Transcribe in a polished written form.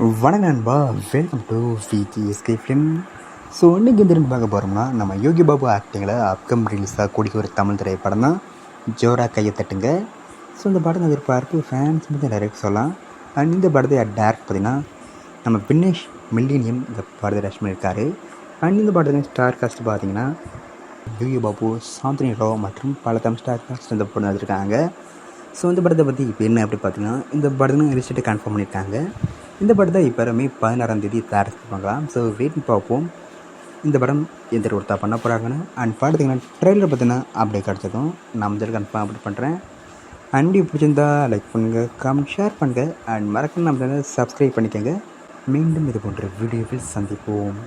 வணக்கம் நண்பா, welcome to VGSK film. So இன்றைக்கி எந்த பார்க்க போகிறோம்னா, நம்ம யோகி பாபு ஆக்டிங்கில் அப்கம் ரிலீஸாக கூடிய ஒரு தமிழ் திரைப்படம் தான் ஜோரா கையை தட்டுங்க. ஸோ இந்த படத்தை எதிர்பார்ப்பு ஃபேன்ஸ் வந்து டைரக்ட் சொல்லலாம். அண்ட் இந்த படத்தை டேரக்ட் பார்த்திங்கன்னா நம்ம விக்னேஷ் மில்லினியம் இந்த படத்தை டேரக்ட் பண்ணியிருக்காரு. அண்ட் இந்த படத்தில் ஸ்டார் காஸ்ட் பார்த்திங்கன்னா யோகி பாபு, சாந்தினி ராவ் மற்றும் பல தமிழ் ஸ்டார் காஸ்ட் இந்த படம் வச்சுருக்காங்க. ஸோ இந்த படத்தை பற்றி இப்போ என்ன அப்படி பார்த்தீங்கன்னா, இந்த படத்தை ரிசல்ட்டு கன்ஃபார்ம் பண்ணியிருக்காங்க. இந்த படத்தை இப்போ மே 16 தயாரித்து பண்ணலாம். ஸோ வெயிட் பார்ப்போம் இந்த படம் எந்த ஒருத்தா பண்ண போகிறாங்கன்னு. அண்ட் பார்த்தீங்கன்னா ட்ரெயிலர் பார்த்தீங்கன்னா அப்படியே கிடச்சதும் நான் வந்து கன்ஃபார்ம் அப்படி பண்ணுறேன். அண்ட் பிடிச்சிருந்தா லைக் பண்ணுங்கள், கமெண்ட் ஷேர் பண்ணுங்கள். அண்ட் மறக்காம நம்ம சப்ஸ்கிரைப் பண்ணிக்கோங்க. மீண்டும் இது போன்ற வீடியோவில் சந்திப்போம்.